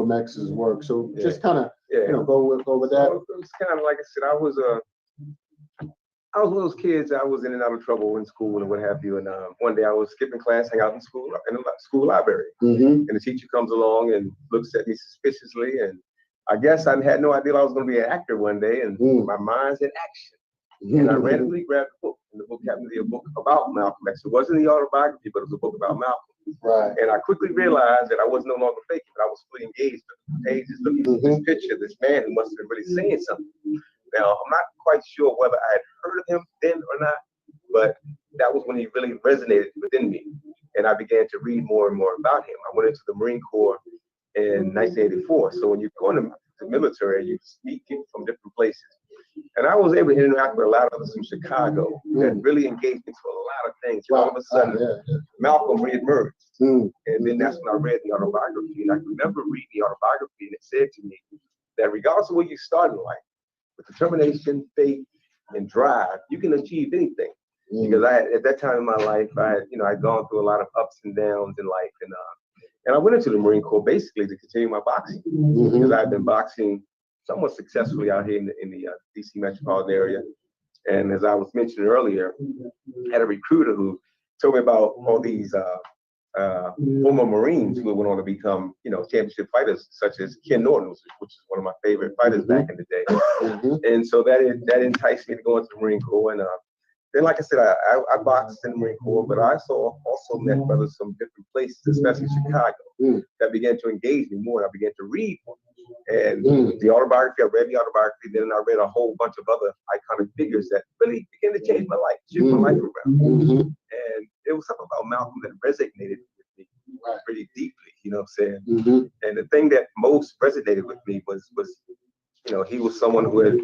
Malcolm X's work. So just kind of, yeah. go with that. So it's kind of like I said, I was one of those kids. I was in and out of trouble in school and what have you. And one day I was skipping class, hang out in the school library, and the teacher comes along and looks at me suspiciously. And I guess I had no idea I was going to be an actor one day. And my mind's in action. And I randomly grabbed a book, and the book happened to be a book about Malcolm X. It wasn't the autobiography, but it was a book about Malcolm. Right. And I quickly realized that I was no longer faking, but I was fully engaged with the pages, looking at this picture, this man who must have been really saying something. Now, I'm not quite sure whether I had heard of him then or not, but that was when he really resonated within me. And I began to read more and more about him. I went into the Marine Corps in 1984. So when you go into the military, you meet people from different places. And I was able to interact with a lot of us from Chicago that really engaged me to a lot of things. Wow. All of a sudden, Malcolm reemerged. And then that's when I read the autobiography. And I remember reading the autobiography, and it said to me that regardless of where you start in life, with determination, faith, and drive, you can achieve anything. Because at that time in my life, I'd gone through a lot of ups and downs in life. And I went into the Marine Corps basically to continue my boxing. Because I had been boxing somewhat successfully out here in the DC metropolitan area. And as I was mentioning earlier, I had a recruiter who told me about all these former Marines who went on to become, championship fighters, such as Ken Norton, which is one of my favorite fighters back in the day. And so that enticed me to go into the Marine Corps. And then, like I said, I boxed in the Marine Corps, but I also met brothers from different places, especially Chicago, that began to engage me more. And I began to read more. And the autobiography, I read the autobiography, then I read a whole bunch of other iconic figures that really began to change my life, shift my life around. And it was something about Malcolm that resonated with me pretty deeply, you know what I'm saying? And the thing that most resonated with me was he was someone who had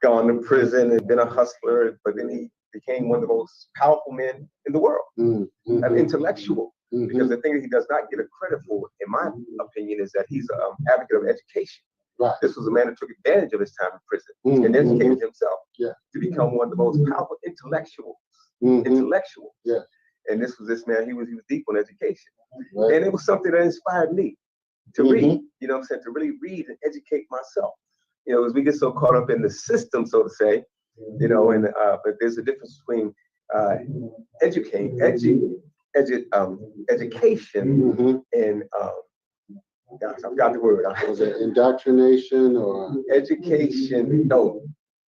gone to prison and been a hustler, but then he became one of the most powerful men in the world, an intellectual. Because the thing that he does not get a credit for, in my opinion, is that he's an advocate of education. This was a man that took advantage of his time in prison and educated himself to become one of the most powerful intellectuals. And this man, he was deep on education. And it was something that inspired me to read, to really read and educate myself. As we get so caught up in the system, so to say, but there's a difference between education and gosh, I forgot the word. Was it indoctrination or education? No,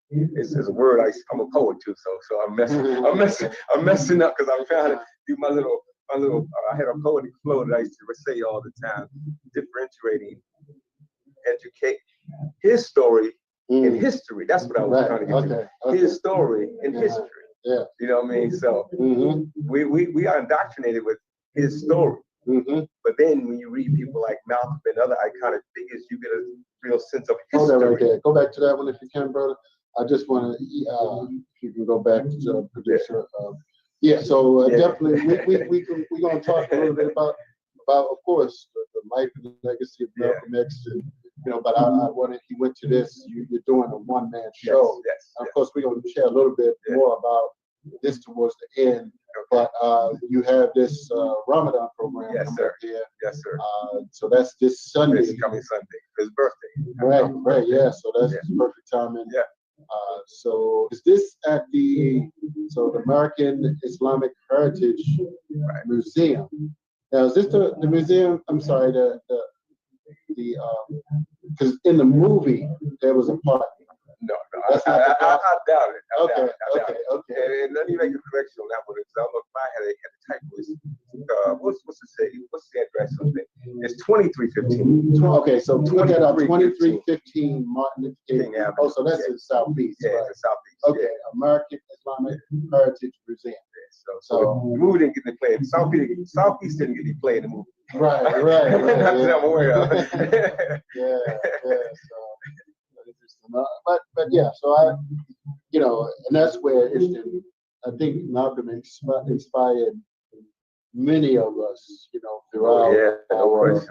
it's a word. I'm a poet too, so I'm messing up because I'm trying to do my little. I had a poetic flow that I used to say all the time, differentiating his story and history. That's what I was trying to get to. His story and history. Yeah. You know what I mean? So we are indoctrinated with his story. But then when you read people like Malcolm and other iconic figures, you get a real sense of history. Hold that right there. Go back to that one if you can, brother. I just want to, if you can go back to the producer. So definitely we're going to talk a little bit about of course, the life and legacy of Malcolm X. And, but I wanted, he went to this, you're doing a one-man show. Of course, we're going to share a little bit more about this towards the end. But you have this Ramadan program sir. Here. Yes, sir. So that's this Sunday. It's coming Sunday, his birthday. Right, yeah. So that's perfect timing. Yeah. So is this at the American Islamic Heritage Museum? Now, is this the museum? I'm sorry, because in the movie there was a part. No, I doubt it. Okay. And let me make a correction on that one. I don't know if I had a typo. What's it say? What's the address of it? It's 2315. Okay, so look at 2315 Martin Luther King Avenue. Oh, so that's in Southeast. Yeah, it's in Southeast. Okay, American Islamic Heritage Museum. So the movie didn't get to play. Southeast didn't get to play in the movie. Right. Not that I'm aware of. Yeah. But yeah, so I, and that's where I think Malcolm inspired many of us, throughout our,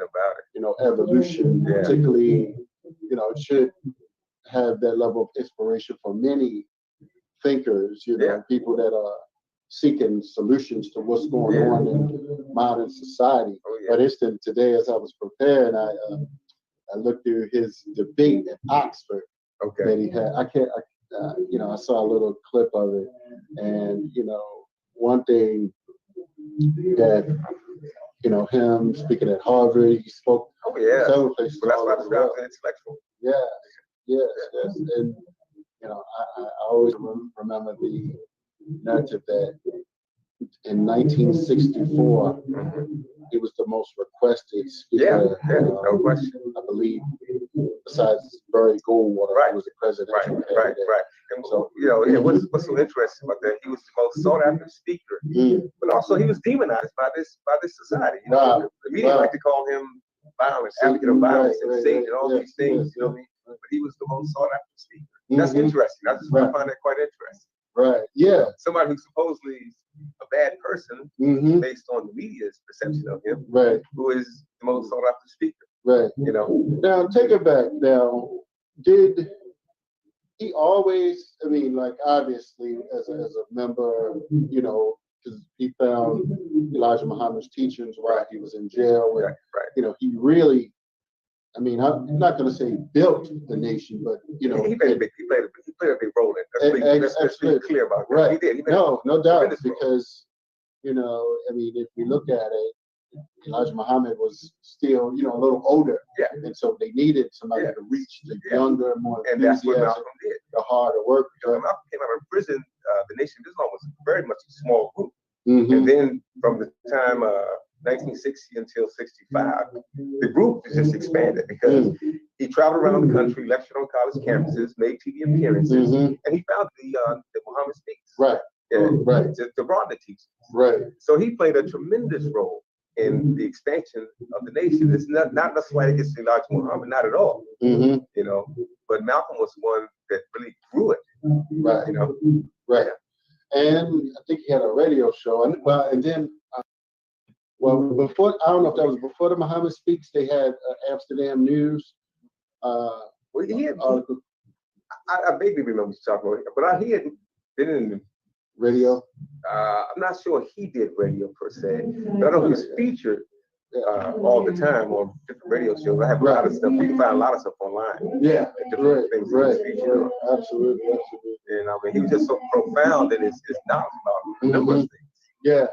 evolution, particularly, it should have that level of inspiration for many thinkers, people that are seeking solutions to what's going on in modern society. But today, as I was preparing, I looked through his debate at Oxford Okay. that he had. I saw a little clip of it, and one thing that him speaking at Harvard, he spoke Oh yeah. several places. Well, that's all why I over the described world. as intellectual. Yes, and I always remember the narrative that in 1964 he was the most requested speaker. No question. I believe, besides Barry Goldwater, who was the presidential candidate. Right. And so, what's so interesting about that? He was the most sought after speaker, but also he was demonized by this society. The media like to call him violence, advocate of violence, and Satan, and all these things. You know what I mean? But he was the most sought after speaker. That's interesting. I find that quite interesting. Right. Yeah. Somebody who supposedly is a bad person, based on the media's perception of him, who is the most sought after speaker. Right. Now take it back. Now, did he always? I mean, like obviously, as a member, because he found Elijah Muhammad's teachings while he was in jail. And, he really. I mean, I'm not going to say built the nation, but he played a big role in it. Let's be clear about that. Right. He did. No doubt, because I mean, if we look at it, Elijah Muhammad was still, a little older, and so they needed somebody to reach the younger, more enthusiastic, and that's what Malcolm did. The harder work. When Malcolm came out of prison, the Nation of Islam was very much a small group, and then from the time 1960 until 65, the group just expanded because he traveled around the country, lectured on college campuses, made TV appearances, and he found the Muhammad Speaks. To broaden the teachings. Right. So he played a tremendous role in the expansion of the nation. It's not necessarily against Elijah Muhammad, not at all. But Malcolm was one that really grew it. Right. Right. And I think he had a radio show, and then. Before, I don't know if that was before the Muhammad Speaks, they had Amsterdam News. I vaguely remember you talking about it, but he had been in radio. I'm not sure he did radio per se, but I know he was featured all the time on different radio shows. I have a lot of stuff. You can find a lot of stuff online. Yeah, different things he was featured on. Absolutely. And I mean, he was just so profound in his knowledge about a number of things. Yeah.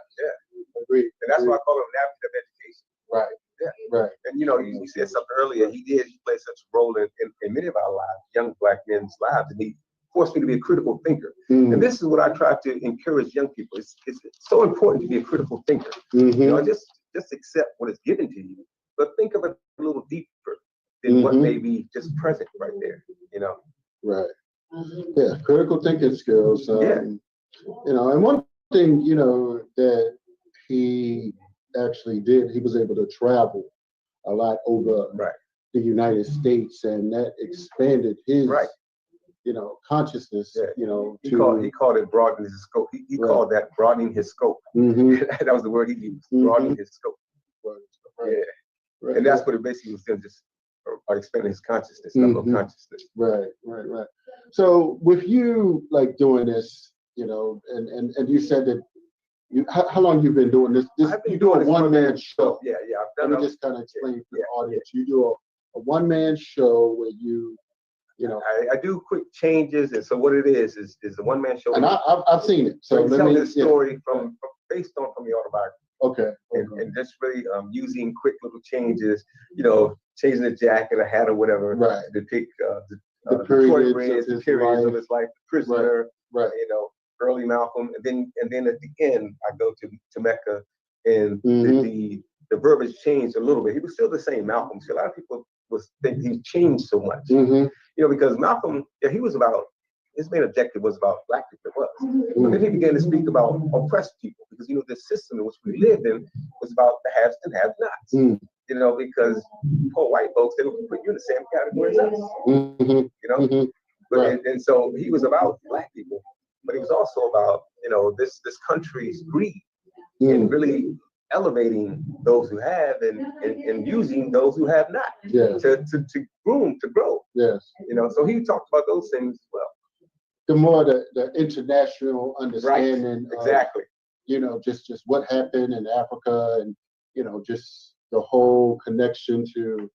Agreed. And that's why I call him an advocate of education. Right. Yeah. Right. And you said something earlier. He played such a role in many of our lives, young black men's lives, and he forced me to be a critical thinker. And this is what I try to encourage young people. It's so important to be a critical thinker. Just accept what is given to you, but think of it a little deeper than what may be just present right there. Right. Yeah. Critical thinking skills. And one thing that he actually did, he was able to travel a lot over the United States, and that expanded his consciousness. He called it broadening his scope. He called that broadening his scope. That was the word he used, broadening his scope. And that's what it basically was doing, just expanding his consciousness, level of consciousness. Right. So with you doing this, and you said that how long you've been doing this? You do a one-man show. Yeah. Let me just kind of explain to the audience. You do a one-man show where I do quick changes, and so what it is a one-man show. And I've seen it. So let me tell the story based on the autobiography. Okay. And just really using quick little changes, changing the jacket, a hat, or whatever, to depict the periods of his life, the prisoner, early Malcolm, and then at the end I go to Mecca, and the verbiage changed a little bit. He was still the same Malcolm. See, a lot of people think he changed so much, because Malcolm, he was about, his main objective was about black people. It was, but then he began to speak about oppressed people, because the system in which we lived in was about the haves and have-nots. Because poor white folks, they would put you in the same category as us. But and so he was about black people, but he was also about this country's greed and really elevating those who have and using those who have not to grow. Yes. So he talked about those things as well. The more the international understanding exactly. Of, just what happened in Africa, and just the whole connection to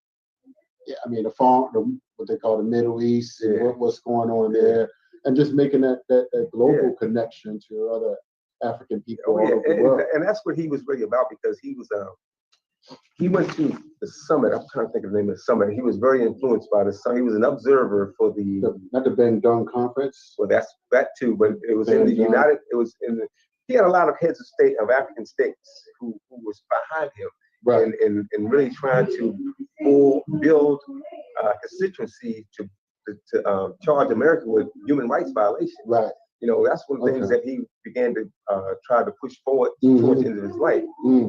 I mean, what they call the Middle East, and what's going on there, and just making that global connection to other African people all over the world. And that's what he was really about, because he went to the summit. I'm trying to think of the name of the summit. He was very influenced by the summit. He was an observer for not the Bandung Conference. Well, that's that too, but it was in the United. It was in the. He had a lot of heads of state of African states who was behind him, right, and really trying to build constituency to charge America with human rights violations. Right. You know, that's one of the things that he began to try to push forward towards the end of his life,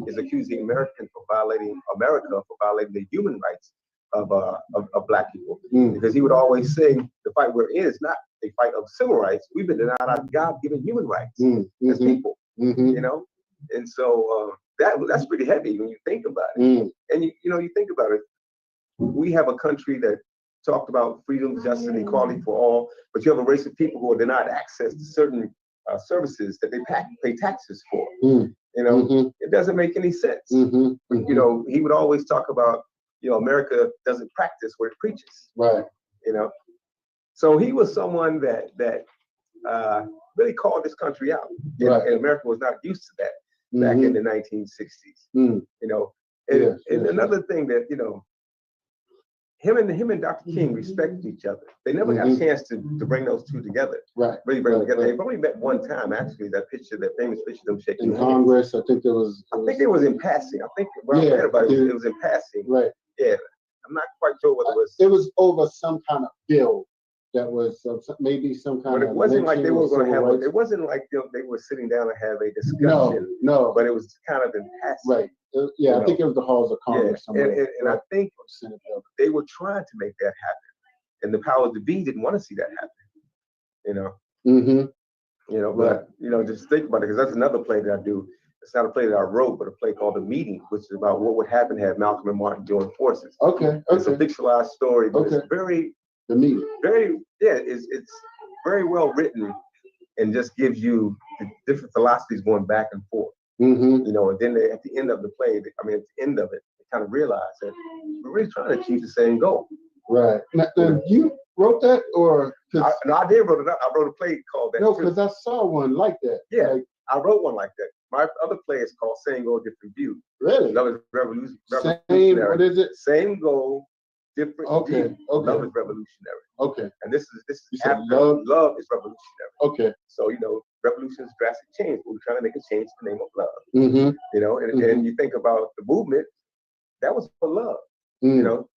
is accusing America for violating the human rights of Black people. Because he would always say the fight we're in is not a fight of civil rights. We've been denied our God-given human rights as people, you know? And so that's pretty heavy when you think about it. And you think about it, we have a country that talked about freedom, justice, and equality for all, but you have a race of people who are denied access to certain services that they pay taxes for. You know, it doesn't make any sense. You know, he would always talk about, America doesn't practice what it preaches. Right. You know, so he was someone that really called this country out, and America was not used to that back in the 1960s. You know, and another thing that him and Dr. King respected each other. They never got a chance to bring those two together. Right. Really bring them together. They've only met one time, actually. That famous picture of them shaking in Congress. I think there was. I think it was in passing. I think when I read about it, it was in passing. Right. Yeah. I'm not quite sure whether it was. It was over some kind of bill that was maybe some kind of. But it wasn't like they were going to have. It wasn't like they were sitting down and have a discussion. No. But it was kind of in passing. Right. I think it was the halls of Congress. And I think they were trying to make that happen, and the powers that be didn't want to see that happen. But just think about it, because that's another play that I do. It's not a play that I wrote, but a play called The Meeting, which is about what would happen had Malcolm and Martin joined forces. It's a fictionalized story, but it's very The Meeting. It's very well written, and just gives you the different philosophies going back and forth. And then at the end of the play, at the end of it, they kind of realize that we're really trying to achieve the same goal. Right. Now, you wrote that, or? I did wrote it up. I wrote a play called that. No, because I saw one like that. Yeah, I wrote one like that. My other play is called Same Goal, Different View. Really? Love is revolutionary. Same, what is it? Same goal, different view. Love is revolutionary. Okay. And this is after love is revolutionary. Okay. So revolution is drastic change. We're trying to make a change in the name of love. And you think about the movement, that was for love.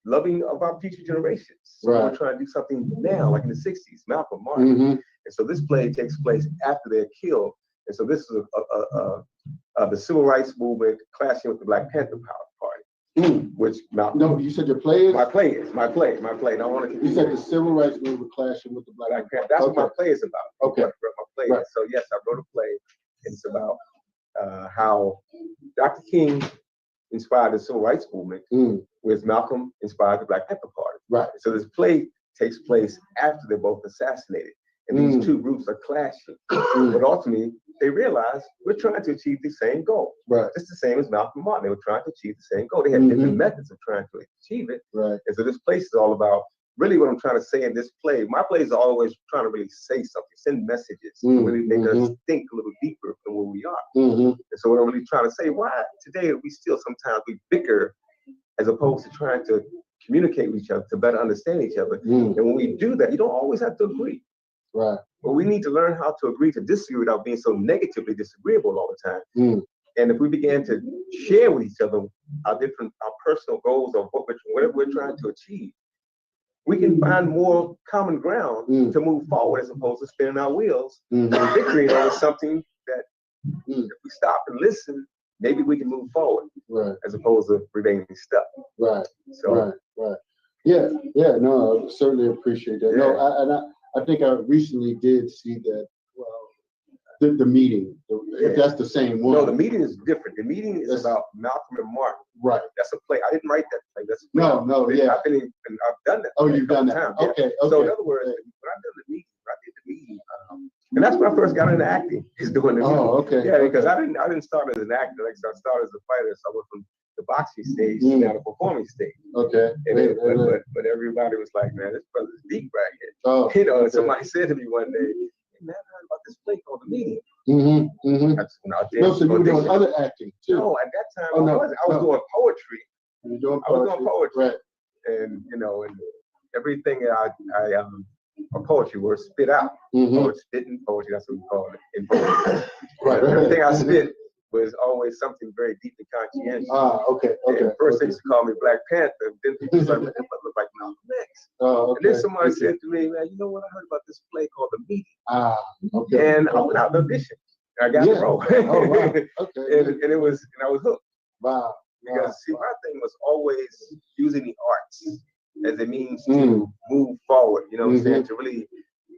Loving of our future generations. So we're trying to do something now, like in the 60s, Malcolm, Martin. And so this play takes place after they're killed. And so this is the civil rights movement clashing with the Black Panther Party. Which Malcolm. No, you said your play is? My play. I don't want to. You said the civil rights movement clashing with the Black Panther. That's what my play is about. Okay. My play. Right. So yes, I wrote a play. It's about how Dr. King inspired the civil rights movement, whereas Malcolm inspired the Black Panther Party. Right. So this play takes place after they're both assassinated, and these two groups are clashing. But ultimately, they realize we're trying to achieve the same goal. Right. Just the same as Malcolm and Martin. They were trying to achieve the same goal. They had different methods of trying to achieve it. Right. And so this place is all about really what I'm trying to say in this play. My plays are always trying to really say something, send messages, really make us think a little deeper than where we are. And so what I'm really trying to say, why today we still sometimes we bicker as opposed to trying to communicate with each other to better understand each other. And when we do that, you don't always have to agree. Right. But we need to learn how to agree to disagree without being so negatively disagreeable all the time. And if we begin to share with each other our personal goals of whatever we're trying to achieve, we can find more common ground to move forward as opposed to spinning our wheels and bickering over something that if we stop and listen, maybe we can move forward as opposed to remaining stuck. Right. So, right. Yeah. No, I certainly appreciate that. Yeah. No, I think I recently did see that. Well, the meeting. If that's the same one. No, the meeting is different. The meeting is about Malcolm and Martin. Right. That's a play. I didn't write that play. That's a play. I've done that. Oh, you've done that. Time. Okay. So in other words, when I did the meeting, and that's when I first got into acting. Is doing the meeting. Oh, okay. Yeah, because I didn't start as an actor. Like I started as a fighter. So I went from the boxing stage to now the performing stage. Okay. But everybody was like, man, this brother's deep right here. Oh, You know, okay. somebody said to me one day, hey, man, I heard about this play called The Meeting. No, so you were doing other acting too. No, at that time I was doing poetry. You were doing poetry. I was doing poetry. Right. And you know, and everything that a poetry word spit out. Or spitting poetry, that's what we call it in poetry. Right. Everything I spit was always something very deep and conscientious. Okay. And first they used to call me Black Panther, then people started like, that look like Malcolm X. Okay. And then somebody said to me, man, you know what, I heard about this play called The Meeting. Okay. And I went out and auditioned. I got the role. Oh, wow. Okay. and I was hooked. Wow. Because see, my thing was always using the arts as a means to move forward, you know what I'm saying, to really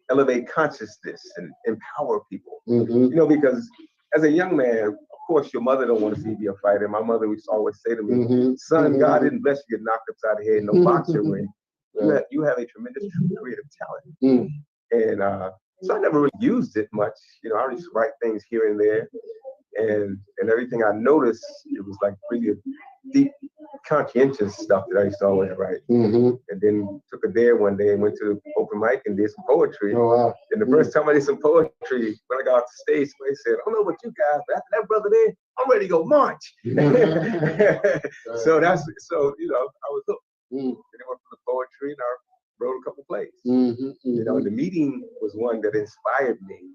elevate consciousness and empower people. You know, because as a young man, of course, your mother don't want to see you be a fighter. My mother used to always say to me, son, God didn't bless you get knocked upside the head, no boxing ring. You have a tremendous creative talent. And so I never really used it much. You know, I used to write things here and there. And everything I noticed, it was like really deep, conscientious stuff that I used to always write. And then took a dare one day and went to the open mic and did some poetry. Oh, wow. And the first time I did some poetry, when I got off the stage, somebody said, I don't know about you guys, but after that brother there, I'm ready to go march. So you know, I was hooked. And I went for the poetry and I wrote a couple plays. You know, The Meeting was one that inspired me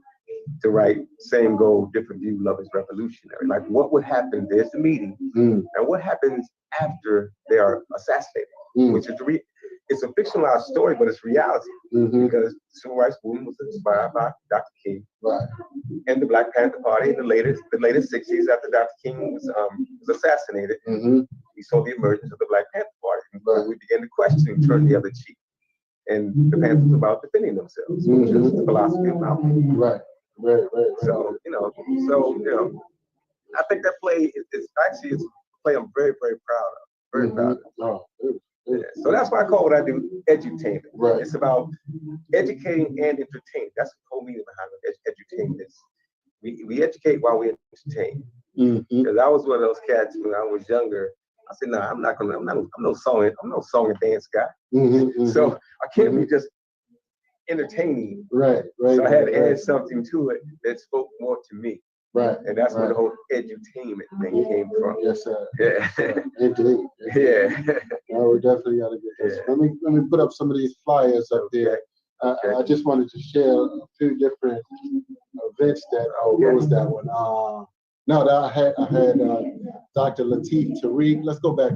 to write Same Goal, Different View, Love is Revolutionary. Like, what would happen? There's the meeting, and what happens after they are assassinated? Which is it's a fictionalized story, but it's reality because the civil rights movement was inspired by Dr. King, and the Black Panther Party in the later 60s after Dr. King was assassinated. We saw the emergence of the Black Panther Party, and we began to question, turn the other cheek. And the Panthers were about defending themselves, which is the philosophy of Malcolm. Right. So you know, I think that play is actually a play I'm very, very proud of. Very proud of. So that's why I call what I do edutainment. It's about educating and entertaining. That's the whole meaning behind it. Edutainment. We educate while we entertain. Because I was one of those cats when I was younger. I said, I'm no song and dance guy. So I can't be just entertaining. So I had to add something to it that spoke more to me. And that's where the whole edutainment thing came from. Yes, sir. Indeed. We definitely got to get this. Let me put up some of these flyers up there. I just wanted to share a few different events that. What was that one? I had Dr. Lateef Tariq. Let's go back.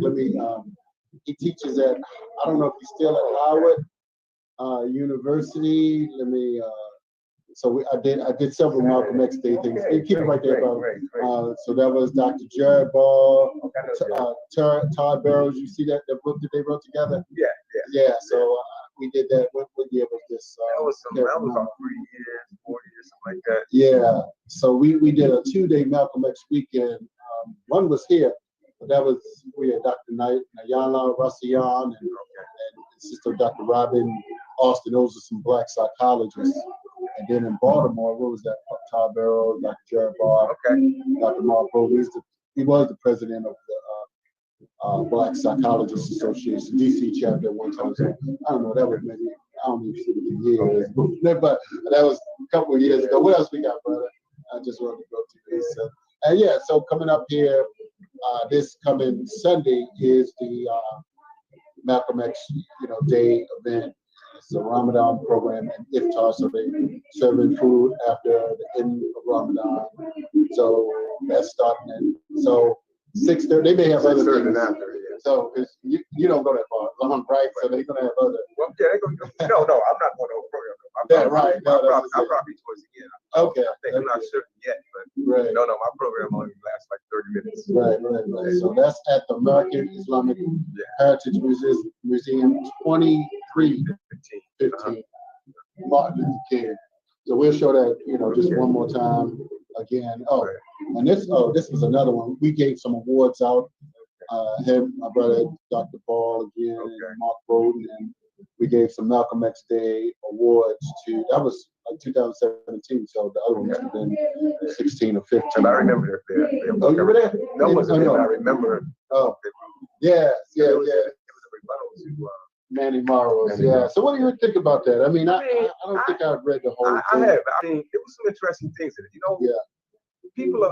He teaches at, I don't know if he's still at Howard University. I did several Malcolm X Day things. You keep it right there, brother. So that was Dr. Jared Ball, Todd Barrows. You see that book that they wrote together? Yeah. So we did that. What year was this? That was about 3 years, 4 years, something like that. Yeah. So we did a 2-day Malcolm X weekend. One was here, but we had Dr. Nayala Rasian and Sister Dr. Robin Austin. Those are some Black psychologists. And then in Baltimore, what was that? Todd Barrow, Dr. Jared Barr, Dr. Mark Bowley. He was the president of the Black Psychologists Association, DC chapter at one time. So I don't know, that was maybe, I don't even see the years, but that was a couple of years ago. What else we got, brother? I just wanted to go to this. So coming up here, this coming Sunday is the Malcolm X, Day event. It's a Ramadan program and iftar, so they serving food after the end of Ramadan. So that's starting at 6:30. They may have other things. So you don't go that far, long, right? So they're gonna have other. Well, yeah, no, I'm not going to a program. Right. I'll probably towards the end. Okay. I'm not certain yet, but no, my program only lasts like 30 minutes. Right. So that's at the American Islamic Heritage Museum, 2315 Martin Luther King. So we'll show that, just one more time again. And this was another one. We gave some awards out. Him, my brother, Dr. Ball again, and Mark Bowden, and we gave some Malcolm X Day awards to. That was like 2017. So the other one must have been 16 or 15. And I remember that. Oh, you were there? No, it wasn't there. I remember. Oh, yeah. It was a rebuttal to. Manny Morrow's, yeah. So what do you think about that? I mean, I don't think I've read the whole thing. I have. I mean, there was some interesting things in it. You know, people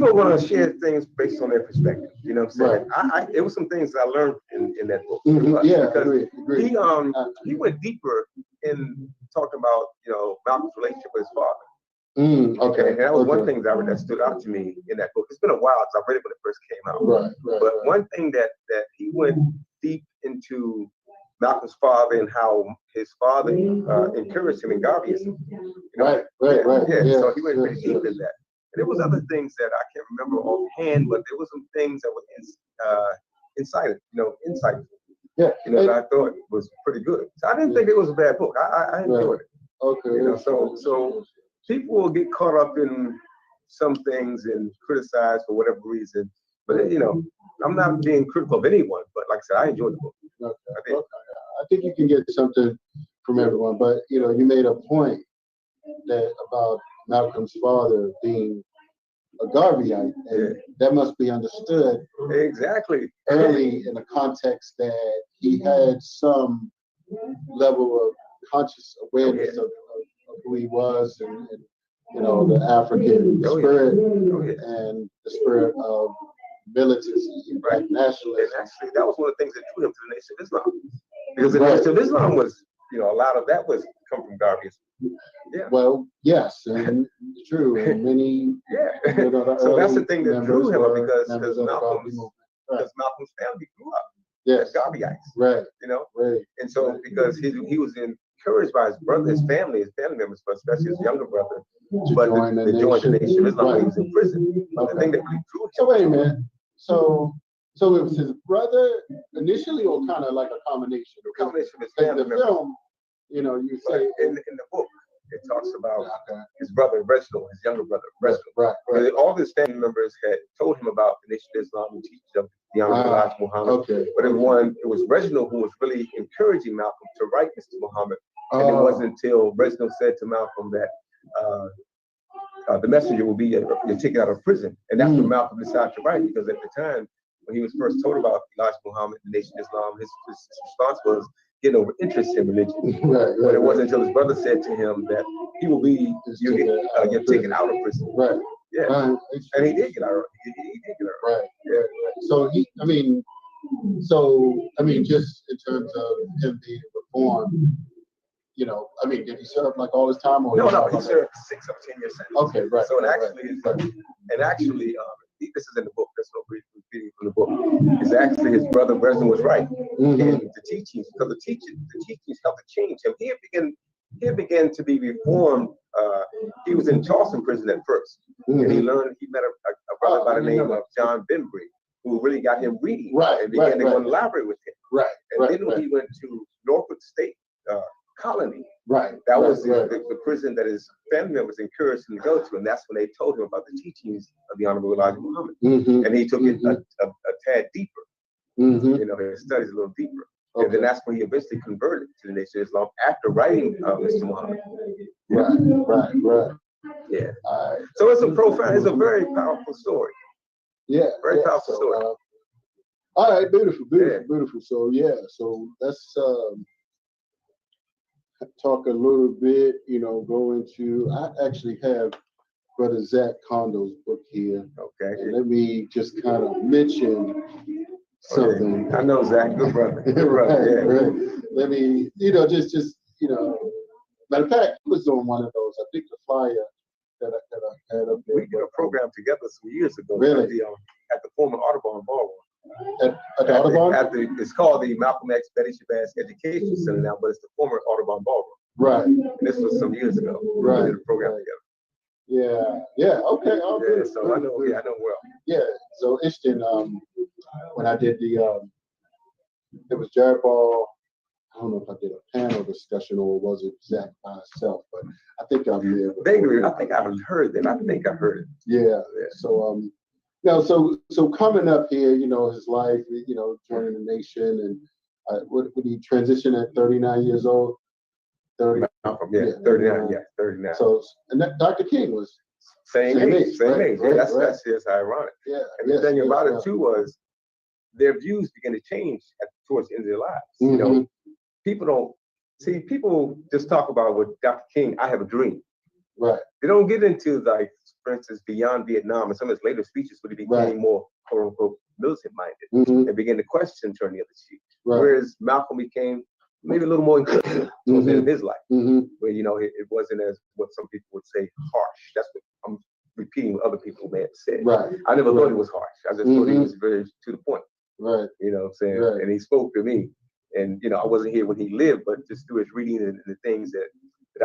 are going to share things based on their perspective. You know what I'm saying? Right. It was some things I learned in that book. Yeah, because agree. He went deeper in talking about, you know, Malcolm's relationship with his father. Okay. And that was one thing that stood out to me in that book. It's been a while since I read it when it first came out. Right. But one thing that he went deep into Malcolm's father and how his father encouraged him in Garveyism. You know? Right. Yeah. So he went pretty deep in that. And there was other things that I can't remember offhand, but there was some things that were insightful. Yeah. You know, that I thought was pretty good. So I didn't think it was a bad book. I enjoyed it. Okay. You know, so people will get caught up in some things and criticize for whatever reason. But you know, I'm not being critical of anyone. But like I said, I enjoyed the book. Okay. I think you can get something from everyone. But you know, you made a point that about Malcolm's father being a Garveyite, and that must be understood exactly early in the context that he had some level of conscious awareness of who he was, and you know, the African spirit and the spirit of militancy, nationalism. And actually, that was one of the things that drew him to the Nation of Islam, because the Nation of Islam was, you know, a lot of that was come from Garveyism. Yeah. Well, yes, and true, and many. You know, so that's the thing that drew him, because Malcolm's family grew up as Garveyites. Right. You know. Right. And so because he was encouraged by his family members, but especially his younger brother, to join the Nation of Islam when he was in prison. The thing that really drew him. So wait a minute. So it was his brother initially, or kind of like a combination? A combination of his family members. Film, you know, you say in the book, it talks about his brother Reginald, his younger brother Reginald. Right. All of his family members had told him about the Nation of Islam and teaching them the Honorable Elijah Muhammad. Okay. But it was Reginald who was really encouraging Malcolm to write Mr. Muhammad. And it wasn't until Reginald said to Malcolm that the messenger will be your ticket out of prison. And that's when Malcolm decided to write, because at the time when he was first told about Elijah Muhammad, the Nation of Islam, his response was getting over interest in religion. But it wasn't until his brother said to him that he will be your ticket out of prison. Right. Yeah. And he did get out. He did get out. Right. Yeah. So just in terms of him being reformed, you know, I mean, did he serve like all his time? Or no, he served 6 or 10 year sentence. Okay, right. So actually, this is in the book. That's no brief reading from the book. It's actually his brother Reznor was right in the teachings, because the teachings helped to change him. He began to be reformed. He was in Charleston prison at first, and he met a brother by the name of John Benbury, who really got him reading and began to go in the library with him. And then when he went to Norfolk State Colony, that was the prison that his family members encouraged him to go to, and that's when they told him about the teachings of the Honorable Elijah Muhammad, and he took it a tad deeper. You know, his studies a little deeper, and then that's when he eventually converted to the Nation of Islam after writing Mr. Muhammad. Right. Yeah. So it's a very powerful story. Yeah. Very powerful story. All right, beautiful. So let's talk a little bit, you know, go into, I actually have Brother Zach Condo's book here. Okay. And let me just kind of mention something. I know Zach, good brother. Good brother. Right. Let me, just, matter of fact, he was on one of those, I think the flyer that I had up there. We did a program together some years ago. Really? At the former Audubon Ballroom. At the Audubon? It's called the Malcolm X Betty Shabazz Education Center now, but it's the former Audubon Ballroom. Right. And this was some years ago. Right. We did a program together. Yeah. Okay. So I know well. Yeah. So interesting. When I did it was Jared Ball. I don't know if I did a panel discussion or was it Zach by himself, but I think I'm there. Vaguely, I think I've heard that. I think I heard it. Yeah. So so coming up here, his life, joining the nation, Would he transition at 39 years old? 30. Malcolm, yeah, 39, yeah, 39. So, and that Dr. King was same age. Right, that's just ironic. Yeah. And the thing about it too was their views began to change towards the end of their lives. You know, people just talk about with Dr. King, I have a dream. Right. They don't get into, like, for instance, beyond Vietnam and some of his later speeches where he became more quote unquote militant minded and began to question turn the other cheek. Whereas Malcolm became maybe a little more inclusive towards the end of his life, where, you know, it wasn't as what some people would say harsh. That's what I'm repeating what other people may have said. Right. I never thought it was harsh. I just thought he was very to the point. Right. You know what I'm saying? Right. And he spoke to me. And, you know, I wasn't here when he lived, but just through his reading and the things that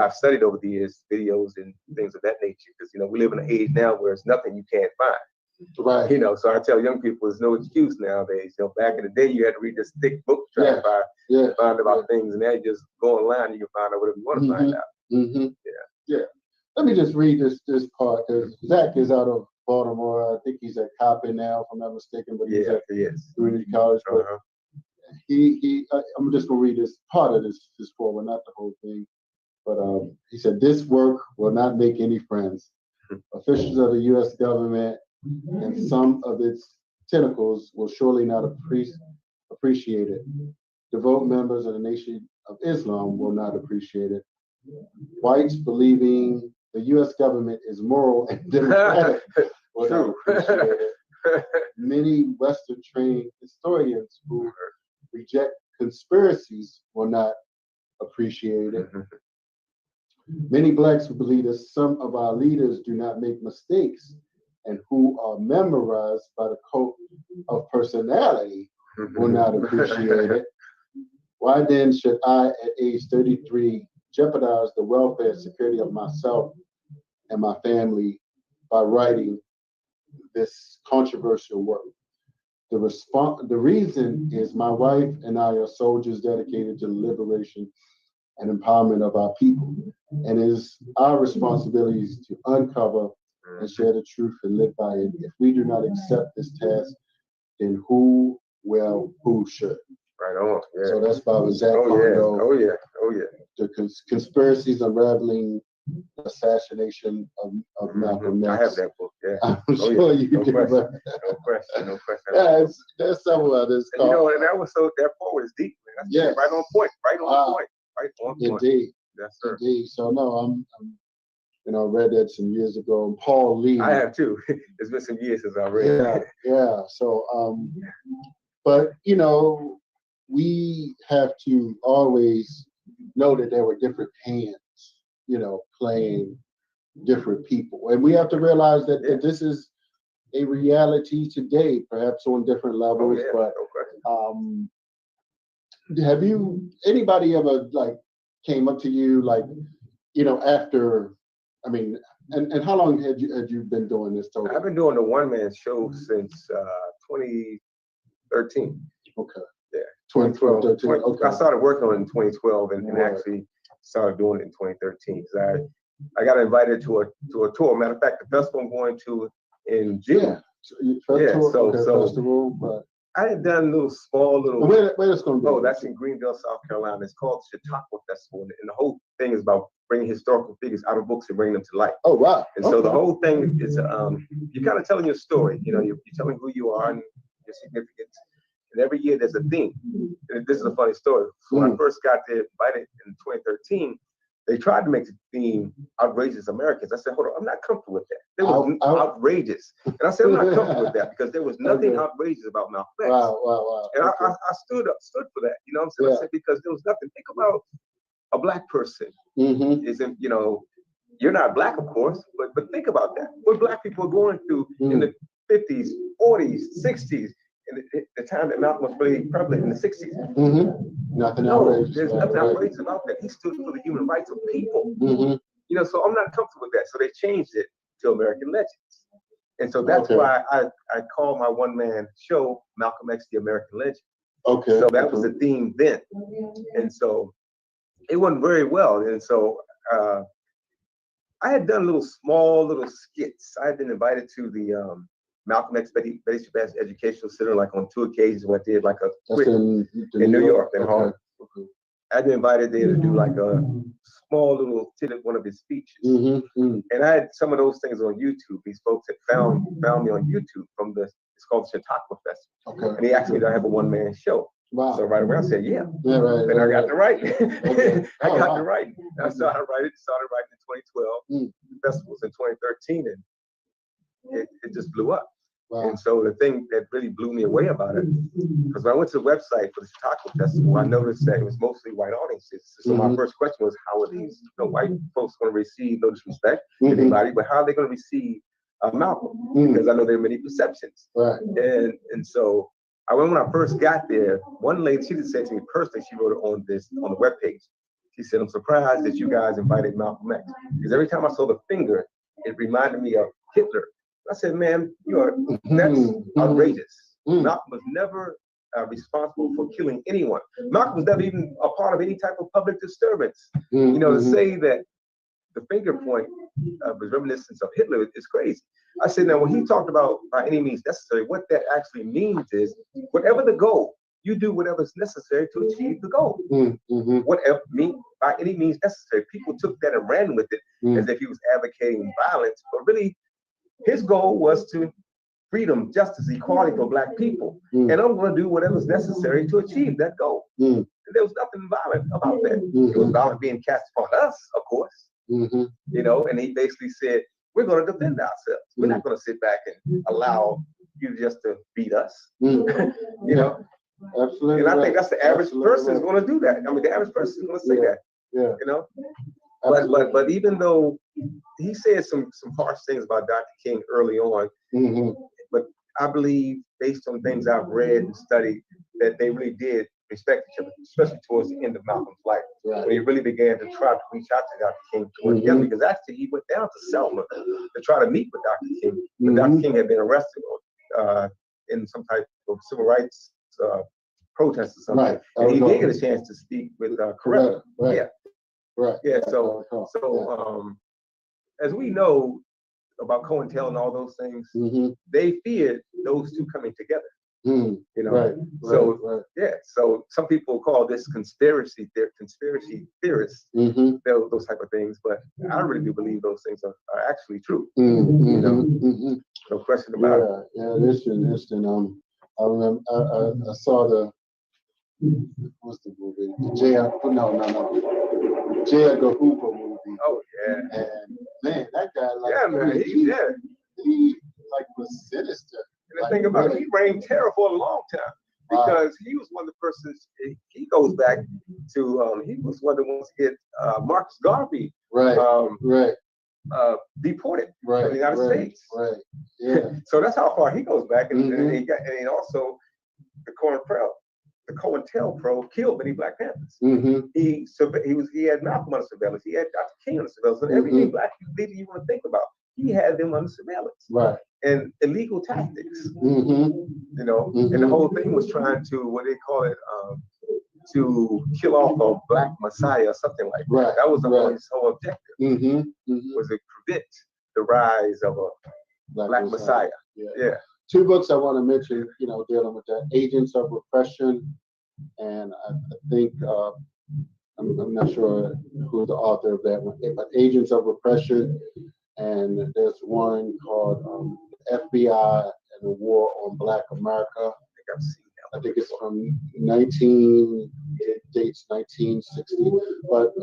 I've studied over the years, videos and things of that nature. Because, you know, we live in an age now where it's nothing you can't find. Right. You know, so I tell young people there's no excuse nowadays. You know, back in the day you had to read this thick book to try to find about things, and now you just go online and you can find out whatever you want to find out. Yeah. Let me just read this part, because Zach is out of Baltimore. I think he's at Coppin now, if I'm not mistaken, but he's at community college. But I'm just gonna read this part of this forward, not the whole thing. But he said, "This work will not make any friends. Officials of the U.S. government and some of its tentacles will surely not appreciate it. Devout members of the Nation of Islam will not appreciate it. Whites believing the U.S. government is moral and democratic will not appreciate it. Many Western-trained historians who reject conspiracies will not appreciate it. Many blacks who believe that some of our leaders do not make mistakes and who are memorized by the code of personality will not appreciate it. Why then should I, at age 33, jeopardize the welfare and security of myself and my family by writing this controversial work? The reason is my wife and I are soldiers dedicated to the liberation and empowerment of our people, and it is our responsibility to uncover and share the truth and live by it. If we do not accept this task, then who should?" Right on. Yeah. So that's by Zach Kondo. Oh yeah. The conspiracies unraveling the assassination of Malcolm X. I have that book. Yeah. I'm sure you do. No question. Yeah, there's several others. You know, and that forward is deep, man. That's right on point. Right on point. Indeed. Yes, sir. Indeed. So no, I'm read that some years ago. And Paul Lee. I have too. It's been some years since I read it. Yeah. So but we have to always know that there were different hands, playing different people. And we have to realize that this is a reality today, perhaps on different levels. But have anybody ever came up to you after, and how long had you been doing this total? I've been doing the one-man show since 2013. Okay. Yeah. 2012, 13. Okay. I started working on it in 2012 and actually started doing it in 2013 because I got invited to a tour. Matter of fact, the festival I'm going to in June. Festival, but I had done small little. Where it's going to be? Oh, that's in Greenville, South Carolina. It's called Chautauqua Festival, and the whole thing is about bringing historical figures out of books and bringing them to life. Oh, wow! And so the whole thing is, you're kind of telling your story. You're telling who you are and your significance. And every year there's a theme. And this is a funny story. So when I first got there, invited in 2013, they tried to make the theme outrageous Americans. I said, hold on, I'm not comfortable with that. It was outrageous. And I said, I'm not comfortable with that because there was nothing outrageous about Malcolm X. Wow. And I stood for that. You know what I'm saying? I said, because there was nothing. Think about a black person. Isn't, you're not black, of course, but think about that. What black people are going through in the 50s, 40s, 60s, in the time that Malcolm was really prevalent in the 60s. Nothing outrageous. There's nothing outrageous about that. He stood for the human rights of people. So I'm not comfortable with that. So they changed it to American Legends. And so that's why I call my one-man show Malcolm X, the American Legend. Okay. So that was the theme then. And so it went very well. And so I had done small little skits. I had been invited to the Malcolm X Basic Educational Center, like on 2 occasions when I did like a quick in New York in Harlem. Okay. I've been invited there to do like a small little tidbit, one of his speeches. And I had some of those things on YouTube. These folks had found me on YouTube from it's called the Chautauqua Festival. Okay. And he asked me to have a one-man show. Wow. So right away I said, yeah. Right. And I got to write. Okay. I got to write. I started writing in 2012. The festival was in 2013, and it just blew up. Wow. And so the thing that really blew me away about it, because when I went to the website for the Chautauqua Festival, I noticed that it was mostly white audiences. So my first question was, how are these white folks going to receive, no disrespect to anybody, but how are they going to receive Malcolm? Because I know there are many perceptions. Right. And so when I first got there, one lady, she just said to me personally, she wrote it on the webpage. She said, I'm surprised that you guys invited Malcolm X. Because every time I saw the finger, it reminded me of Hitler. I said, man, that's outrageous. Malcolm was never responsible for killing anyone. Malcolm was never even a part of any type of public disturbance. To say that the finger point was reminiscent of Hitler is crazy. I said, now when he talked about by any means necessary, what that actually means is whatever the goal, you do whatever is necessary to achieve the goal. Whatever by any means necessary. People took that and ran with it as if he was advocating violence, but really his goal was to freedom, justice, equality for Black people. And I'm going to do whatever's necessary to achieve that goal. And there was nothing violent about that. It was violent being cast upon us, of course. And he basically said, we're going to defend ourselves. We're not going to sit back and allow you just to beat us. Absolutely. And I think that's the average person is going to do that. I mean, the average person is going to say that. But even though he said some harsh things about Dr. King early on, but I believe based on things I've read and studied that they really did respect each other, especially towards the end of Malcolm's life, when he really began to try to reach out to Dr. King towards the end, because actually he went down to Selma to try to meet with Dr. King, but Dr. King had been arrested in some type of civil rights protest or something, and he did get a chance to speak with Coretta. So as we know about COINTEL and all those things, they feared those two coming together. So some people call this conspiracy theorists, those type of things, but I really do believe those things are actually true. No question about it. Yeah, it's interesting. I remember I saw what's the movie? J. Edgar Hoover movie. Oh yeah. And man, that guy he like was sinister. And the thing about it, he reigned terror for a long time because he was one of the persons. He goes back to he was one of the ones to get Marcus Garvey deported from the United States. Yeah. So that's how far he goes back, and and also the COINTEL probe killed many Black Panthers. He had Malcolm under surveillance. He had Dr. King under surveillance, and everything Black leader you want to think about, he had them under surveillance. And illegal tactics. And the whole thing was trying to what they call it to kill off a Black Messiah or something like that. That was his whole objective. Was to prevent the rise of a Black Messiah. Two books I want to mention, dealing with that: Agents of Repression, and I think I'm not sure who the author of that one, but Agents of Repression, and there's one called FBI and the War on Black America. I think I've seen that. I think it's from 1960, but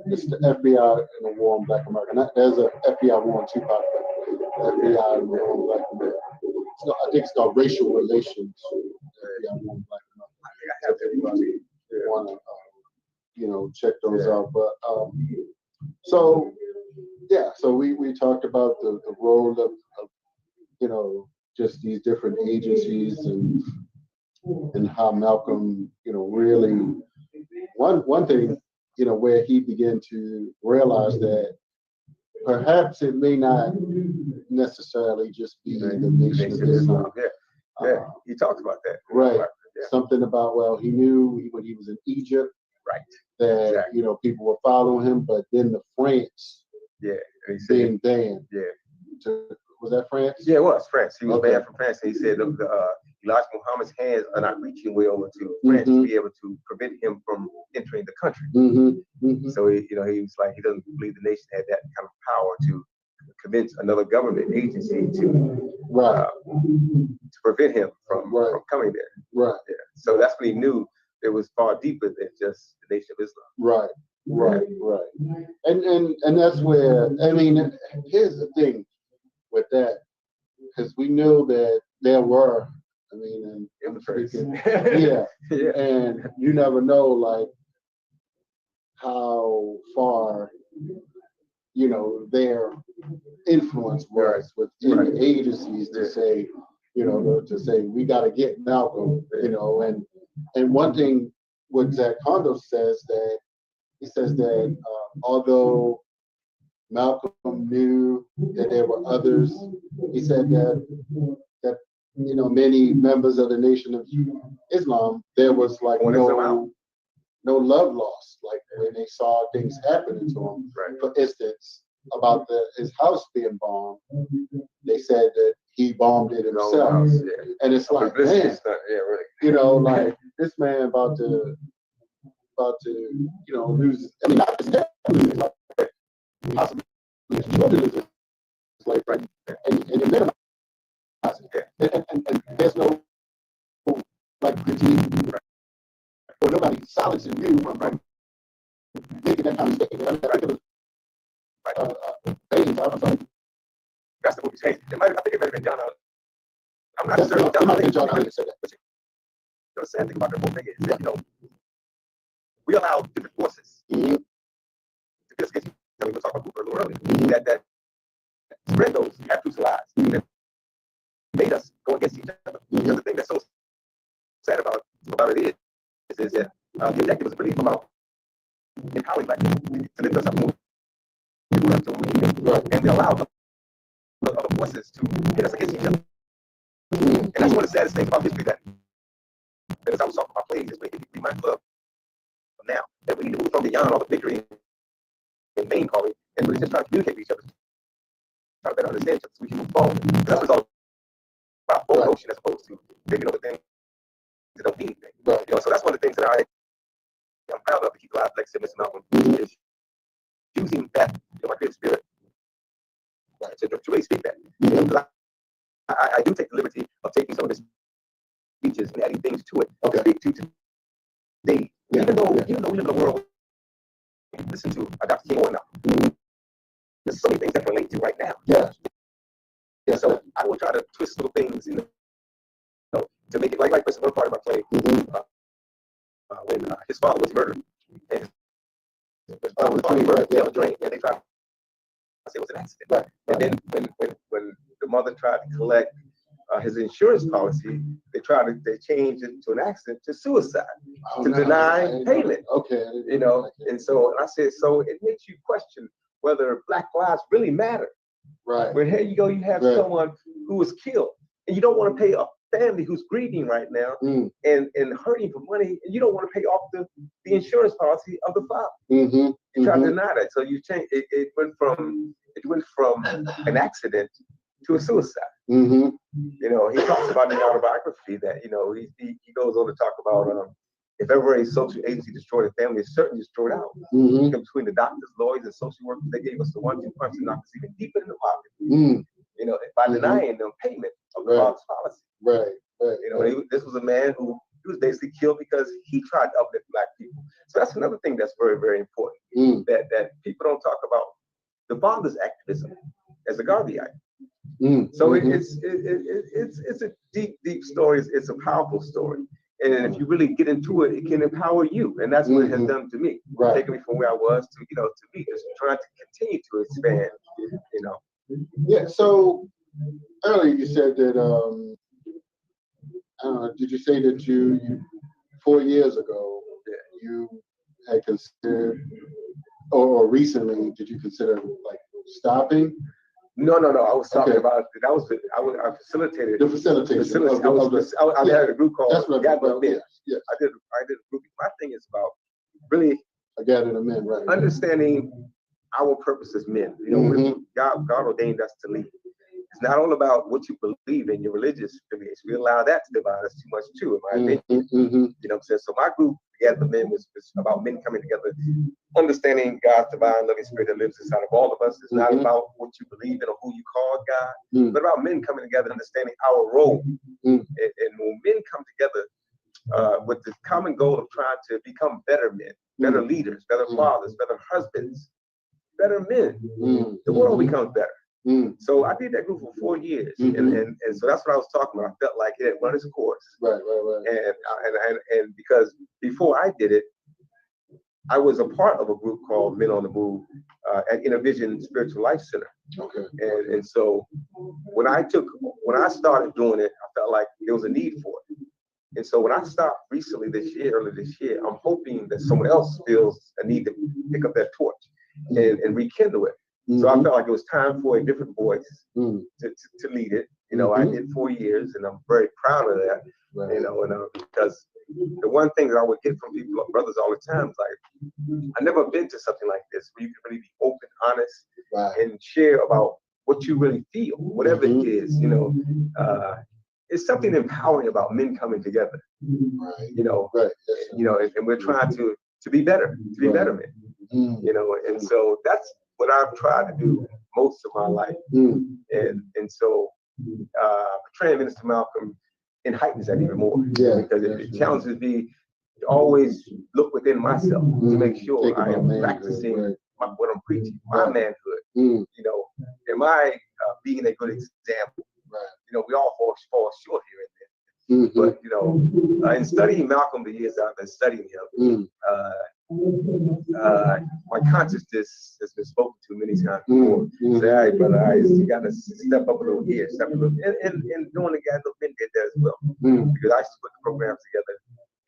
it's the FBI and the War on Black America. There's a FBI War on Tupac, but FBI and the War on Black America. I think it's called Racial Relations. FBI War on Black America. I think I have everybody want to, check those out. But so we talked about the role of just these different agencies and how Malcolm, really one thing, where he began to realize that perhaps it may not necessarily just be the Nation of Islam. He talked about that. Something about, he knew when he was in Egypt, that people were following him, but then the France being banned took Was that France? Yeah, it was France. He was Okay. banned from France. And he said Elijah Muhammad's hands are not reaching way over to France to be able to prevent him from entering the country. So he was like, he doesn't believe the nation had that kind of power to convince another government agency to prevent him from coming there. Right. Yeah. So that's when he knew it was far deeper than just the Nation of Islam. Right. And that's where, I mean, here's the thing with that, because we knew that there were, I mean, yeah, and you never know, like, how far, you know, their influence was within the agencies to say, you know, to say, we got to get Malcolm, you know, and one thing what Zach Kondo says that, he says that although Malcolm knew that there were others, he said that you know, many members of the Nation of Islam, there was like no love lost, like when they saw things happening to him. For instance, about his house being bombed, they said that he bombed it himself, and it's like, man, you know, like this man about to you know, lose. I mean, not just that, possibly like, and you minimize it, and there's no like critique or nobody silencing you from making that kind of statement. I mean, I think it was I'm sorry. That's the movie changed. I think it might have been John Allen. I'm not sure. John Allen said that. The sad thing about the whole thing is that, you know, we allow different forces to get us against each other. We were talking about earlier, that spread those half-truths lies that made us go against each other. Because the thing that's so sad about it is that the objective was really about empowering black people to lift us up more. And we allowed other forces to hit us against each other. And that's one of the saddest things about history, that as I was talking about plays, is making me mindful of now, that we need to move from beyond all the victory and name calling and really just try to communicate with each other, try to better understand each other so we can move forward. That's what it's all about, forward motion, as opposed to taking over things that don't mean anything. You know, so that's one of the things that I'm proud of to keep alive, like I said, Mr. Malcolm, is using that, you know, my creative spirit to really speak that. You know, I do take the liberty of taking some of his speeches and adding things to it to speak to today. Even though we live in a world where you listen to Dr. King or not, there's so many things that relate to right now. Yeah. So I will try to twist little things, you know, to make it like this one part of my play. When his father was murdered, and his father was murdered down the drain, and they tried to say it was an accident. And then when the mother tried to collect his insurance policy, they changed it to an accident to suicide, to deny payment. You know, and I said, so it makes you question whether Black lives really matter. When here you go, you have someone who was killed, and you don't want to pay a family who's grieving right now and hurting for money, and you don't want to pay off the insurance policy of the father. You try to deny that, so you change it. It went from an accident to a suicide. You know, he talks about in the autobiography that, you know, he goes on to talk about if ever a social agency destroyed a family, it's certainly destroyed out. Between the doctors, lawyers, and social workers, they gave us the 1-2 punch and knocked us even deeper in the pocket. You know, by denying them payment of the father's policy. You know, this was a man who was basically killed because he tried to uplift Black people. So that's another thing that's very, very important that people don't talk about. The father's activism as a Garveyite. So it's a deep story. It's a powerful story, and if you really get into it, it can empower you, and that's what it has done to me, taking me from where I was to me, just trying to continue to expand. You know. Yeah. So earlier you said that did you say that you 4 years ago you had considered, or recently did you consider like stopping? No. I was talking about I facilitated. The facilitator. I had a group called Gathering Men. Yes. I did a group. My thing is about really gathering the men, right? Understanding our purpose as men. You know, God ordained us to lead. it's not all about what you believe in, your religious affiliation. We allow that to divide us too much too, in my opinion. You know what I'm saying? So my group, Together Men, was about men coming together, understanding God's divine loving spirit that lives inside of all of us. It's not about what you believe in or who you call God, but about men coming together, understanding our role. And when men come together with the common goal of trying to become better men, better leaders, better fathers, better husbands, better men, the world becomes better. So I did that group for 4 years, and so that's what I was talking about. I felt like it had run its course, and because before I did it, I was a part of a group called Men on the Move at Intervision Spiritual Life Center. And so when I started doing it, I felt like there was a need for it. And so when I stopped recently early this year, I'm hoping that someone else feels a need to pick up that torch and rekindle it. So I felt like it was time for a different voice to lead it. You know, I did 4 years, and I'm very proud of that. You know, and because the one thing that I would get from people, brothers, all the time is like, I've never been to something like this where you can really be open, honest, and share about what you really feel, whatever it is. You know, it's something empowering about men coming together. You know, and we're trying to be better, men. You know, and so that's what I've tried to do most of my life. And so portraying Minister Malcolm heightens that even more, because it challenges me to always look within myself to make sure I am practicing what I'm preaching, my manhood. You know, am I being a good example? You know, we all fall short here and there. But you know, in studying Malcolm the years I've been studying him, my consciousness has been spoken to many times before. Say, all right, brother, you got to step up a little here, step a little, and doing the guys that did that as well. Because I used to put the programs together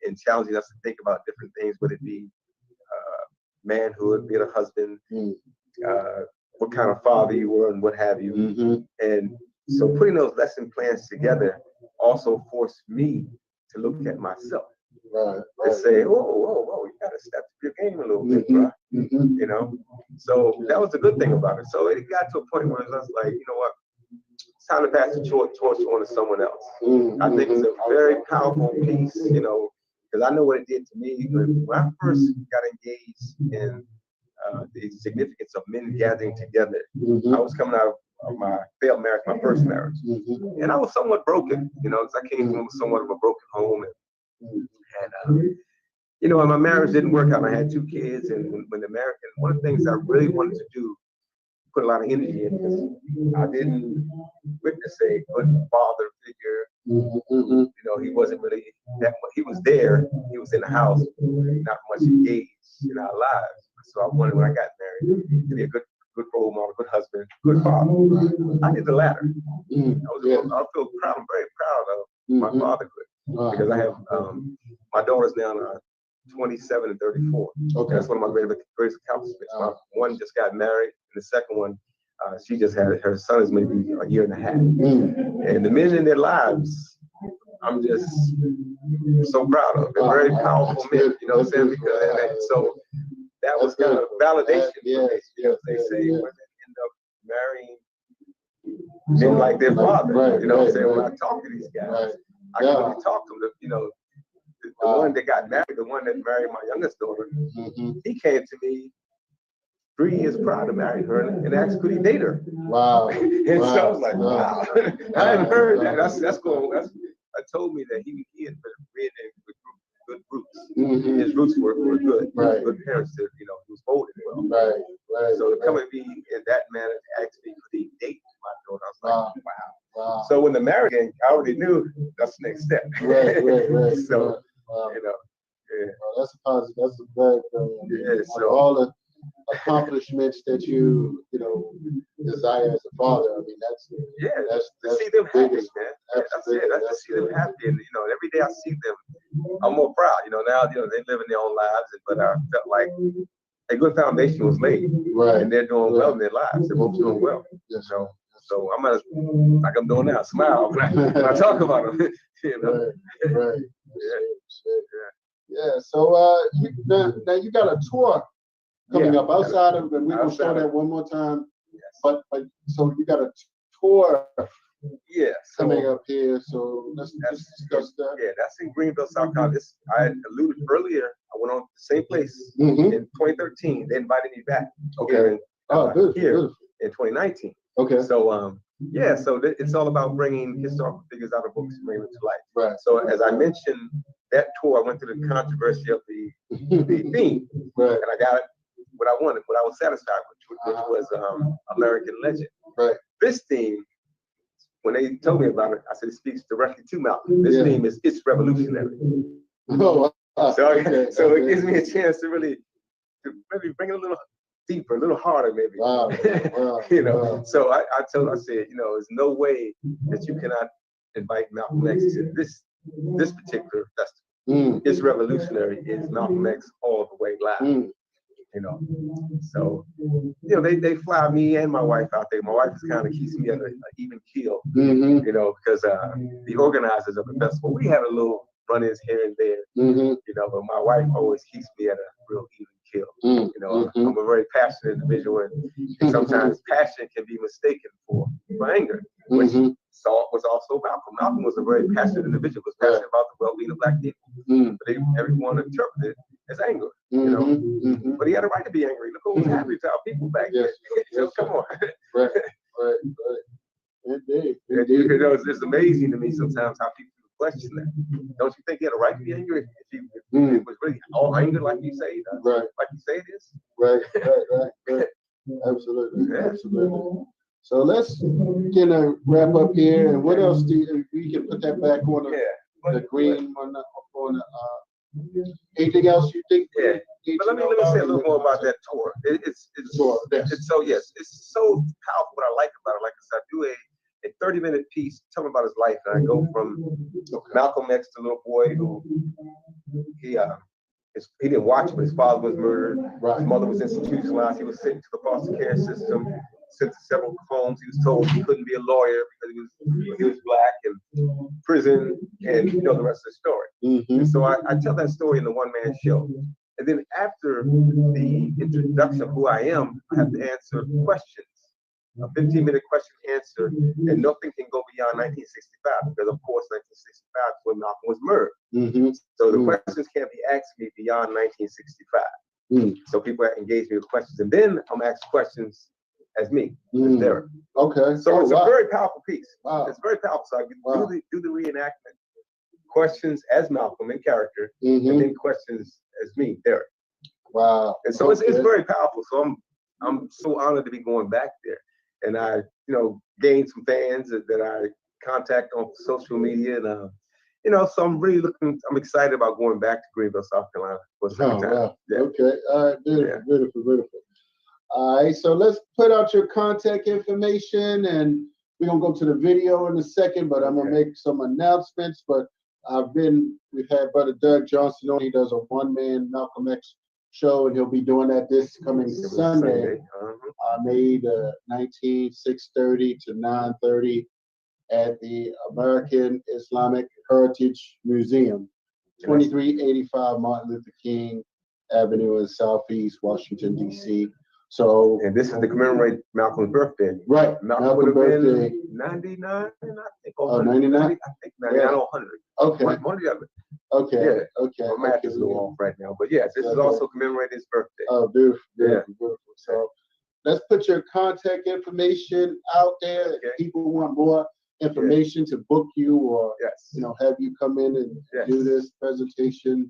and challenging us to think about different things, whether it be manhood, being a husband, what kind of father you were, and what have you. And so putting those lesson plans together also forced me to look at myself. And say, whoa, you gotta step up your game a little bit, bro. You know, so that was the good thing about it. So it got to a point where I was like, you know what, it's time to pass the torch on to someone else. I think it's a very powerful piece, you know, because I know what it did to me when I first got engaged in the significance of men gathering together. I was coming out of my failed marriage, my first marriage, and I was somewhat broken, you know, because I came from somewhat of a broken home, and you know, and my marriage didn't work out. I had 2 kids, and when the marriage, and one of the things I really wanted to do, put a lot of energy in, because I didn't witness a good father figure. You know, he wasn't really that much. He was there. He was in the house, not much engaged in our lives. So I wanted, when I got married, to be a good role model, good husband, good father. I did the latter. I feel proud. I'm very proud of my fatherhood, because I have my daughters now are 27 and 34. That's one of my greatest accomplishments. My one just got married, and the second one, she just had, her son is maybe a year and a half. And the men in their lives, I'm just so proud of. They're very powerful men, you know what I'm saying? Because, so that was kind of validation for me. You know, they say women end up marrying men like their father. You know what I'm saying? When I talk to these guys, I can only talk to them, you know, the one that got married, the one that married my youngest daughter, he came to me 3 years prior to marrying her and asked, could he date her? And so I was like, wow. I hadn't heard that. That's cool. That told me that he had been reared with good roots. His roots were good. Good parents, you know, he was molded well. So to come and be in that manner to ask me, could he date my daughter? I was like, wow. So when the marriage came, I already knew that's the next step. So, you know, that's a positive. That's a very so all the accomplishments that you know desire as a father. I mean, that's to see them happy, man. That's to see them happy, and you know, every day I see them, I'm more proud. You know, now you know they live in their own lives, but I felt like a good foundation was laid, and they're doing well in their lives. They're both doing well. So I'm gonna, like I'm doing now, smile when I talk about them. You know? So now you got a tour coming up outside of, and we're gonna show that one more time. But so you got a tour Yeah. coming up here, so let's discuss that. Yeah, that's in Greenville, South Carolina. I alluded earlier. I went on the same place Mm-hmm. in 2013. They invited me back. Okay. Here in, beautiful. In 2019. Okay. So so it's all about bringing historical figures out of books and bringing them to life. Right. So as I mentioned, that tour I went through the controversy of the theme, right. and I got what I wanted, what I was satisfied with, which was American legend. Right. This theme, when they told me about it, I said it speaks directly to Malcolm. This theme is it's revolutionary. Oh, so it gives me a chance to really maybe bring it a little deeper, a little harder, maybe. Wow. So I said, there's no way that you cannot invite Malcolm X to this particular festival. It's revolutionary. It's Malcolm X all the way live. So they fly me and my wife out there. My wife is kind of keeps me at an even keel, because the organizers of the festival, we have a little run-ins here and there, but my wife always keeps me at a real even keel. I'm a very passionate individual, and sometimes passion can be mistaken for anger, which was also Malcolm. Malcolm was a very passionate individual, was passionate about the well-being of Black people, but everyone interpreted it as anger, But he had a right to be angry. Look what was happening to our people back then. Come on. Right. Indeed. It's amazing to me sometimes how people question that. Don't you think he had a right to be angry if it was really all anger like you say? Right. Like you say it is? Right. Absolutely. So let's wrap up here. And what else we can put that back on the green on anything else you think? Yeah. But let me say a little more about that tour. It's so powerful. What I like about it, like I said, I do a 30-minute piece telling about his life, and I go from Malcolm X, the little boy who he didn't watch, but his father was murdered. Right. His mother was institutionalized. He was sent to the foster care system, sent to several homes. He was told he couldn't be a lawyer because he was Black, and prison, and the rest of the story. And so I tell that story in the one-man show. And then after the introduction of who I am, I have to answer questions, a 15-minute question answer, and nothing can go beyond 1965 because, of course, 1965 is when Malcolm was murdered. So the questions can't be asked me beyond 1965. So people engage me with questions, and then I'm asked questions as me, as Derek. Okay. So it's a very powerful piece. Wow. It's very powerful. So I can do the reenactment, questions as Malcolm in character, and then questions as me, Derek. Wow. And so it's very powerful. So I'm so honored to be going back there. And I, gained some fans that I contact on social media. And, so I'm excited about going back to Greenville, South Carolina for the second time. Wow. Yeah. Okay. All right. Beautiful. All right. So let's put out your contact information, and we're going to go to the video in a second, but I'm going to make some announcements. But we've had Brother Doug Johnson on. He does a one-man Malcolm X show, and he'll be doing that this coming Sunday, May the 19th, 6:30 to 9:30 at the American Islamic Heritage Museum, 2385 Martin Luther King Avenue in Southeast Washington, D.C. So, and this is to commemorate Malcolm's birthday. Right. Malcolm would have been 99, I think. 99? I think 99 or 100. Okay. One or the other. Okay. Yeah. Okay. My math is a little off right now, but yes, this is also commemorating his birthday. Oh, beautiful. So let's put your contact information out there. If people want more information to book you or have you come in and do this presentation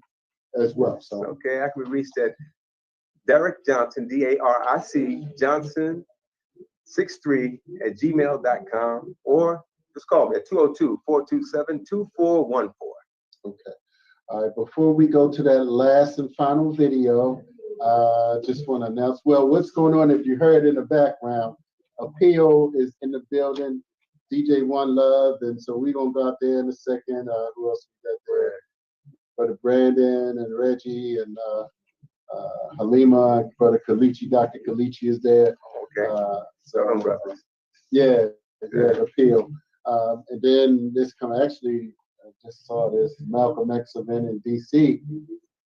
as well. So I can be reached at Derek Johnson, DARIC Johnson 63 at gmail.com, or just call me at 202-427-2414. Okay. All right. Before we go to that last and final video, just want to announce, what's going on. If you heard in the background, Appeal is in the building, DJ One Love, and so we're going to go out there in a second. Who else we got there? Brother Brandon and Reggie and Halima, Brother Kalichi, Dr. Kalichi is there. Okay. Appeal. And then I just saw this Malcolm X event in DC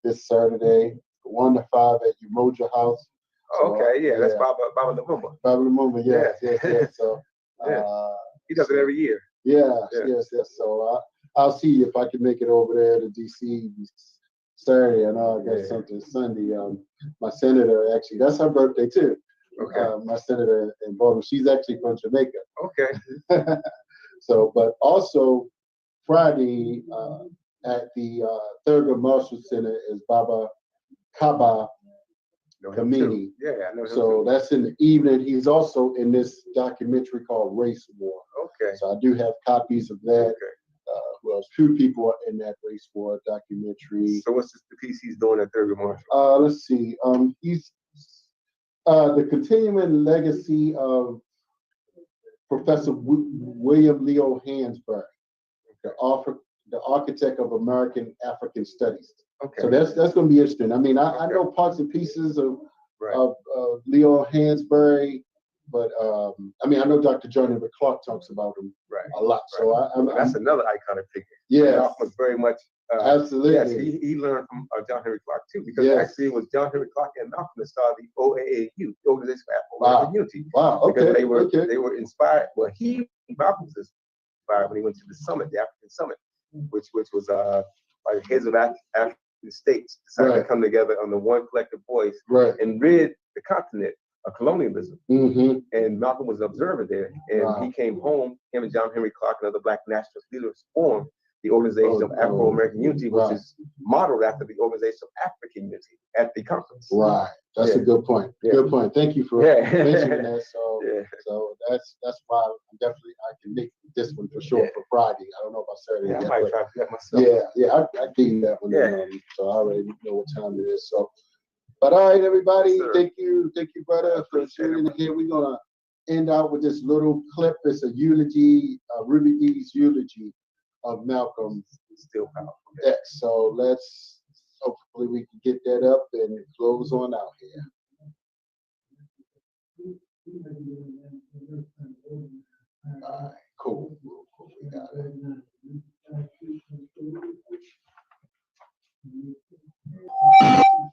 this Saturday, 1 to 5 at Umoja House. That's Baba Lumumba. Baba Lumumba, yes. So Yeah. He does it every year. Yes. So I'll see if I can make it over there to DC Saturday. I know I got something Sunday. My senator, actually, that's her birthday too. Okay. My senator in Baltimore, she's actually from Jamaica. Okay. So, but also Friday at the Thurgood Marshall Center is Baba Kaba Kamini. Yeah, I know him So too. that's in the evening. He's also in this documentary called Race War. Okay. So I do have copies of that. Okay. Well, few people are in that Race War documentary. So what's the piece he's doing at Thurgood Marshall? Let's see. He's the continuing legacy of Professor William Leo Hansberry, the architect of American African Studies. Okay. So that's going to be interesting. I mean, I know parts and pieces of Leo Hansberry, but I mean, I know Dr. John Henrik Clarke talks about him a lot. So that's another iconic figure. Yeah, Malcolm was very much. Absolutely. Yes, he learned from John Henrik Clarke too, because actually it was John Henrik Clarke and Malcolm that started the OAAU, the Organization for African Unity. Wow. Okay. Because they were inspired. Well, Malcolm was inspired when he went to the summit, the African Summit, which was like heads of African states decided to come together under one collective voice and rid the continent of colonialism. And Malcolm was an observer there, and he came home. Him and John Henrik Clarke and other Black nationalist leaders formed the Organization of Afro-American Unity, which is modeled after the Organization of African Unity at the conference. Right. That's a good point. Good point. Thank you for mentioning that. So that's why I can make this one for sure for Friday. I don't know about Saturday. I might try to do that myself. I gave you that one. So I already know what time it is. So, but all right, everybody. Thank you, brother, for tuning in here. We're gonna end out with this little clip. It's a eulogy, Ruby Dee's eulogy of Malcolm. Still powerful. X. So hopefully we can get that up and close on out here. All right, cool. We got it.